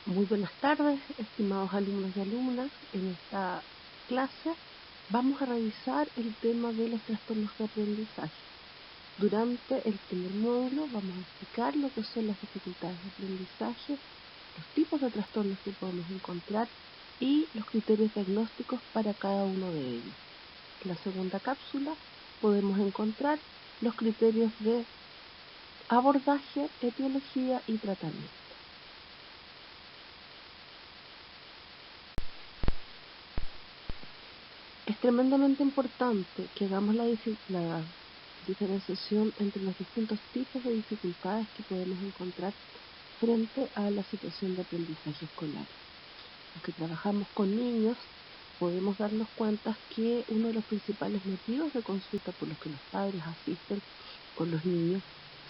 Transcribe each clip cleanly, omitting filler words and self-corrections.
Muy buenas tardes, estimados alumnos y alumnas. En esta clase vamos a revisar el tema de los trastornos de aprendizaje. Durante el primer módulo vamos a explicar lo que son las dificultades de aprendizaje, los tipos de trastornos que podemos encontrar y los criterios diagnósticos para cada uno de ellos. En la segunda cápsula podemos encontrar los criterios de abordaje, etiología y tratamiento. Es tremendamente importante que hagamos la diferenciación entre los distintos tipos de dificultades que podemos encontrar frente a la situación de aprendizaje escolar. Los que trabajamos con niños podemos darnos cuenta que uno de los principales motivos de consulta por los que los padres asisten con los niños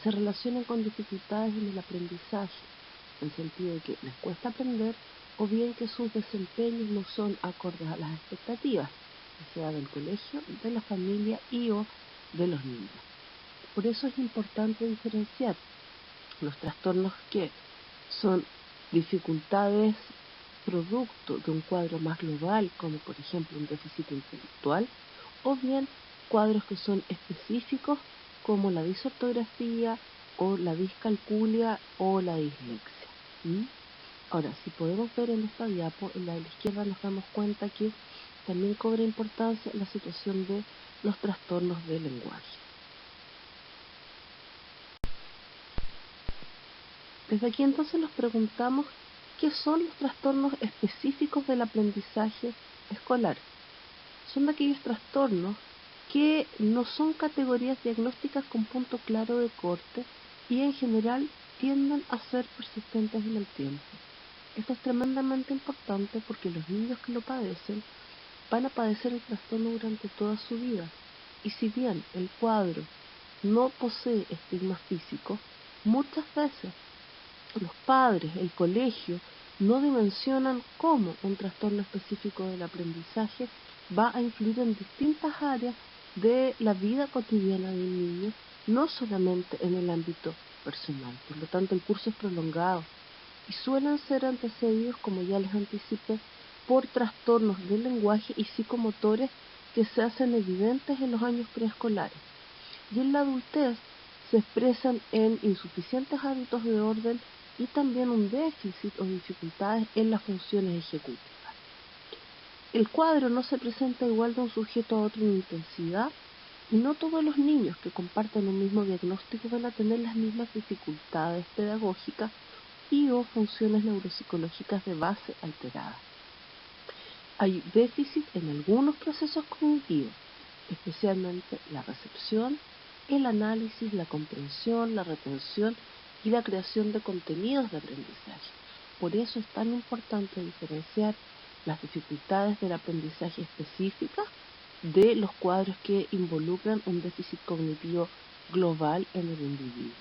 se relacionan con dificultades en el aprendizaje, en el sentido de que les cuesta aprender o bien que sus desempeños no son acordes a las expectativas, sea del colegio, de la familia y o de los niños. Por eso es importante diferenciar los trastornos que son dificultades producto de un cuadro más global, como por ejemplo un déficit intelectual, o bien cuadros que son específicos, como la disortografía, o la discalculia, o la dislexia. Ahora, si podemos ver en esta diapo, en la de la izquierda nos damos cuenta que también cobra importancia la situación de los trastornos del lenguaje. Desde aquí entonces nos preguntamos qué son los trastornos específicos del aprendizaje escolar. Son aquellos trastornos que no son categorías diagnósticas con punto claro de corte y en general tienden a ser persistentes en el tiempo. Esto es tremendamente importante porque los niños que lo padecen van a padecer el trastorno durante toda su vida. Y si bien el cuadro no posee estigmas físicos, muchas veces los padres, el colegio, no dimensionan cómo un trastorno específico del aprendizaje va a influir en distintas áreas de la vida cotidiana del niño, no solamente en el ámbito personal. Por lo tanto, el curso es prolongado y suelen ser antecedidos, como ya les anticipé, por trastornos del lenguaje y psicomotores que se hacen evidentes en los años preescolares. Y en la adultez se expresan en insuficientes hábitos de orden y también un déficit o dificultades en las funciones ejecutivas. El cuadro no se presenta igual de un sujeto a otro en intensidad y no todos los niños que comparten un mismo diagnóstico van a tener las mismas dificultades pedagógicas y o funciones neuropsicológicas de base alteradas. Hay déficit en algunos procesos cognitivos, especialmente la recepción, el análisis, la comprensión, la retención y la creación de contenidos de aprendizaje. Por eso es tan importante diferenciar las dificultades del aprendizaje específicas de los cuadros que involucran un déficit cognitivo global en el individuo.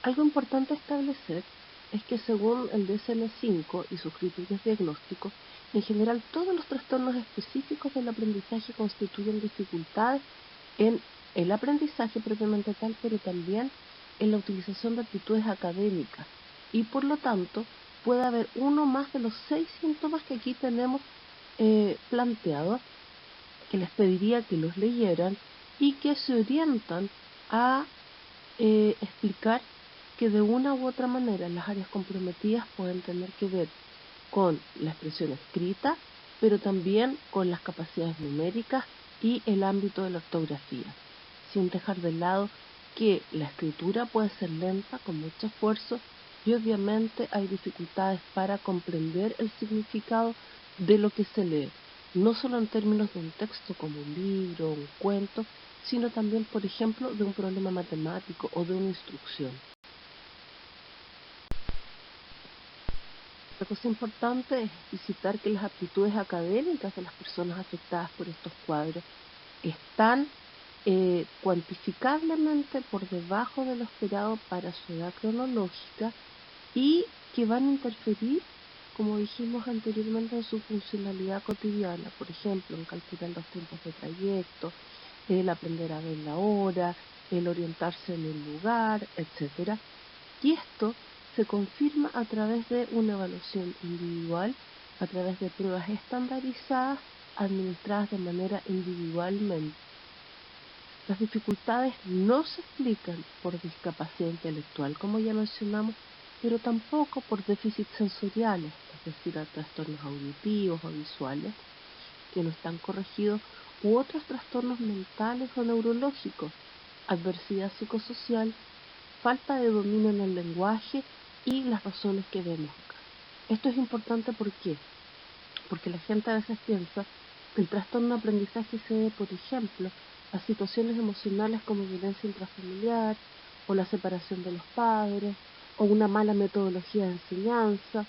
Algo importante a establecer es que según el DSM-5 y sus criterios diagnósticos, en general todos los trastornos específicos del aprendizaje constituyen dificultades en el aprendizaje propiamente tal, pero también en la utilización de actitudes académicas y por lo tanto puede haber uno más de los 6 síntomas que aquí tenemos planteados, que les pediría que los leyeran y que se orientan a explicar que de una u otra manera las áreas comprometidas pueden tener que ver con la expresión escrita, pero también con las capacidades numéricas y el ámbito de la ortografía, sin dejar de lado que la escritura puede ser lenta, con mucho esfuerzo, y obviamente hay dificultades para comprender el significado de lo que se lee, no solo en términos de un texto como un libro, un cuento, sino también, por ejemplo, de un problema matemático o de una instrucción. Otra cosa importante es explicitar que las aptitudes académicas de las personas afectadas por estos cuadros están cuantificablemente por debajo de lo esperado para su edad cronológica y que van a interferir, como dijimos anteriormente, en su funcionalidad cotidiana, por ejemplo, en calcular los tiempos de trayecto, el aprender a ver la hora, el orientarse en el lugar, etcétera, Y esto se confirma a través de una evaluación individual, a través de pruebas estandarizadas administradas de manera individualmente. Las dificultades no se explican por discapacidad intelectual, como ya mencionamos, pero tampoco por déficits sensoriales, es decir, a trastornos auditivos o visuales que no están corregidos, u otros trastornos mentales o neurológicos, adversidad psicosocial, falta de dominio en el lenguaje y las razones que vemos acá. Esto es importante, ¿por qué? Porque la gente a veces piensa que el trastorno de aprendizaje se debe, por ejemplo, a situaciones emocionales como violencia intrafamiliar, o la separación de los padres, o una mala metodología de enseñanza,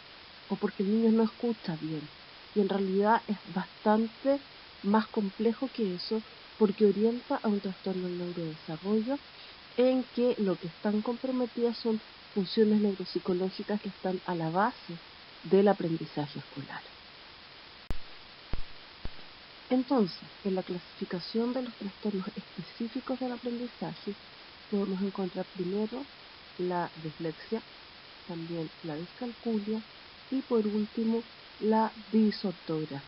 o porque el niño no escucha bien. Y en realidad es bastante más complejo que eso, porque orienta a un trastorno del neurodesarrollo en que lo que están comprometidas son funciones neuropsicológicas que están a la base del aprendizaje escolar. Entonces, en la clasificación de los trastornos específicos del aprendizaje, podemos encontrar primero la dislexia, también la discalculia y por último la disortografía.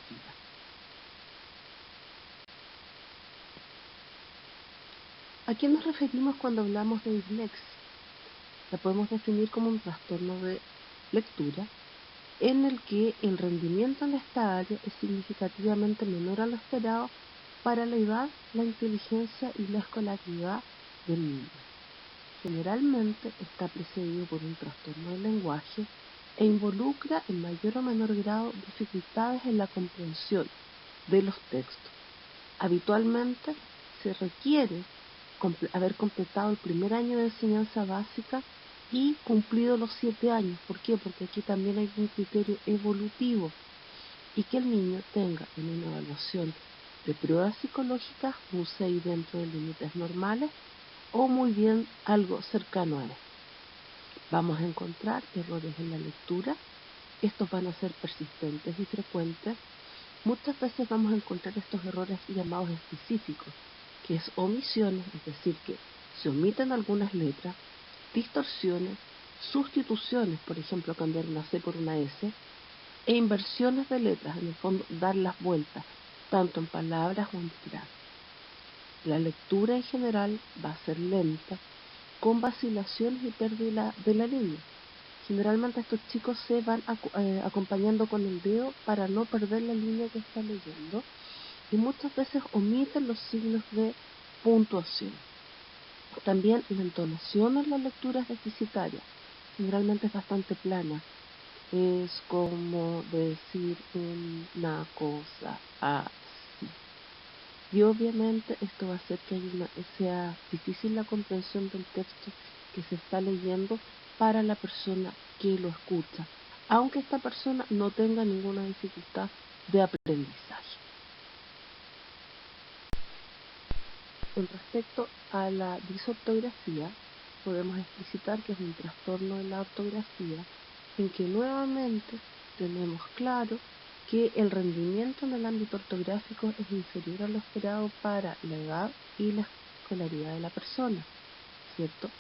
¿A qué nos referimos cuando hablamos de dislexia? La podemos definir como un trastorno de lectura en el que el rendimiento en esta área es significativamente menor a lo esperado para la edad, la inteligencia y la escolaridad del niño. Generalmente está precedido por un trastorno del lenguaje e involucra en mayor o menor grado dificultades en la comprensión de los textos. Habitualmente se requiere haber completado el primer año de enseñanza básica y cumplido los 7 años. ¿Por qué? Porque aquí también hay un criterio evolutivo y que el niño tenga en una evaluación de pruebas psicológicas un 6 dentro de límites normales o muy bien algo cercano a esto. Vamos a encontrar errores en la lectura, estos van a ser persistentes y frecuentes. Muchas veces vamos a encontrar estos errores llamados específicos, que es omisiones, es decir, que se omiten algunas letras, distorsiones, sustituciones, por ejemplo, cambiar una C por una S, e inversiones de letras, en el fondo, dar las vueltas, tanto en palabras o en frases. La lectura en general va a ser lenta, con vacilaciones y pérdida de la línea. Generalmente estos chicos se van acompañando con el dedo para no perder la línea que está leyendo y muchas veces omiten los signos de puntuación. También la entonación en la lectura es deficitaria, generalmente es bastante plana, es como decir una cosa así. Y obviamente esto va a hacer que sea difícil la comprensión del texto que se está leyendo para la persona que lo escucha, aunque esta persona no tenga ninguna dificultad de aprendizaje. Con respecto a la disortografía, podemos explicitar que es un trastorno de la ortografía en que nuevamente tenemos claro que el rendimiento en el ámbito ortográfico es inferior a lo esperado para la edad y la escolaridad de la persona, ¿cierto?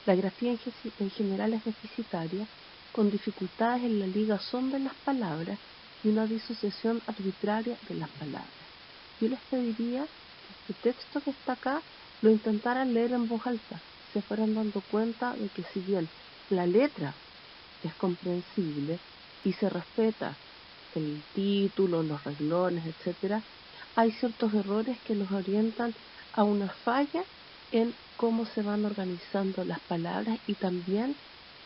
La grafía en general es deficitaria, con dificultades en la ligazón de las palabras y una disociación arbitraria de las palabras. Yo les pediría que este texto que está acá lo intentaran leer en voz alta, se fueran dando cuenta de que si bien la letra es comprensible y se respeta el título, los renglones, etcétera, hay ciertos errores que nos orientan a una falla en cómo se van organizando las palabras y también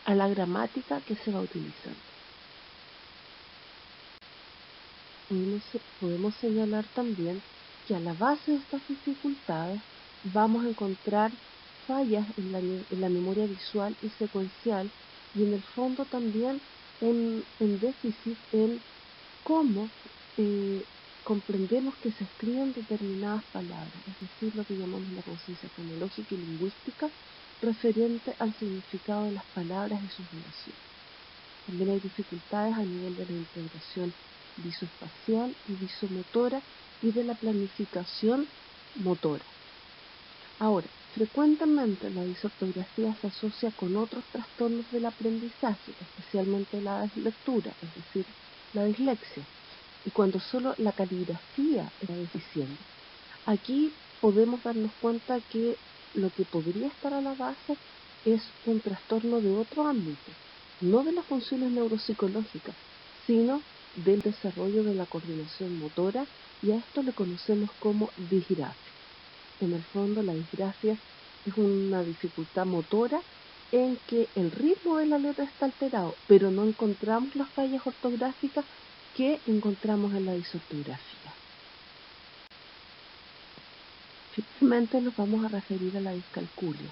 a la gramática que se va utilizando. Podemos señalar también que a la base de estas dificultades vamos a encontrar fallas en la memoria visual y secuencial y en el fondo también un déficit en cómo comprendemos que se escriben determinadas palabras, es decir, lo que llamamos la conciencia fonológica y lingüística referente al significado de las palabras y sus relaciones. También hay dificultades a nivel de la integración visoespacial y visomotora y de la planificación motora. Ahora, frecuentemente la disortografía se asocia con otros trastornos del aprendizaje, especialmente la deslectura, es decir, la dislexia, y cuando solo la caligrafía es deficiente. Aquí podemos darnos cuenta que lo que podría estar a la base es un trastorno de otro ámbito, no de las funciones neuropsicológicas, sino del desarrollo de la coordinación motora, y a esto le conocemos como disgrafia. En el fondo, la disgrafia es una dificultad motora en que el ritmo de la letra está alterado, pero no encontramos las fallas ortográficas que encontramos en la disortografía. Finalmente nos vamos a referir a la discalculia,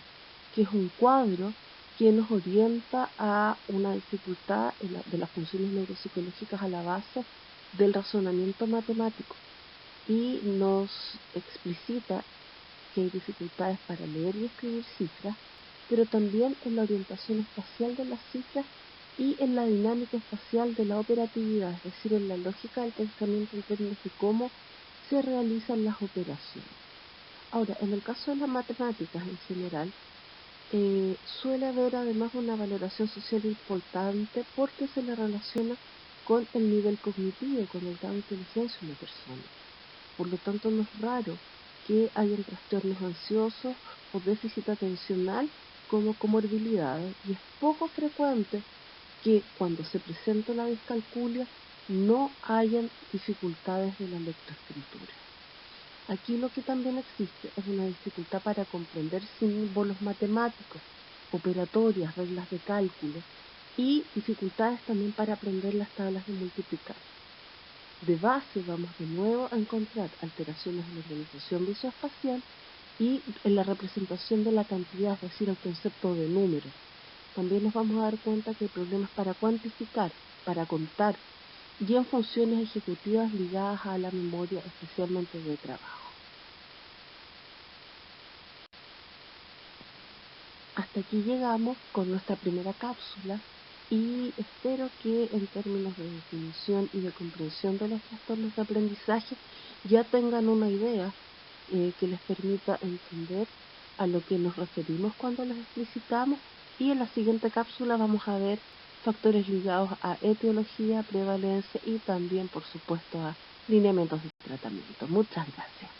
que es un cuadro que nos orienta a una dificultad de las funciones neuropsicológicas a la base del razonamiento matemático, y nos explicita que hay dificultades para leer y escribir cifras, pero también en la orientación espacial de las cifras y en la dinámica espacial de la operatividad, es decir, en la lógica del pensamiento en términos de cómo se realizan las operaciones. Ahora, en el caso de las matemáticas en general, suele haber además una valoración social importante porque se le relaciona con el nivel cognitivo, con el grado de inteligencia de una persona. Por lo tanto, no es raro que hayan trastornos ansiosos o déficit atencional como comorbilidades, y es poco frecuente que cuando se presenta la discalculia no hayan dificultades de la lectoescritura. Aquí lo que también existe es una dificultad para comprender símbolos matemáticos, operatorias, reglas de cálculo, y dificultades también para aprender las tablas de multiplicar. De base vamos de nuevo a encontrar alteraciones en la organización visoespacial y en la representación de la cantidad, es decir, el concepto de número. También nos vamos a dar cuenta que hay problemas para cuantificar, para contar, y en funciones ejecutivas ligadas a la memoria, especialmente de trabajo. Hasta aquí llegamos con nuestra primera cápsula, y espero que en términos de definición y de comprensión de los trastornos de aprendizaje ya tengan una idea que les permita entender a lo que nos referimos cuando los explicitamos, y en la siguiente cápsula vamos a ver factores ligados a etiología, prevalencia y también, por supuesto, a lineamientos de tratamiento. Muchas gracias.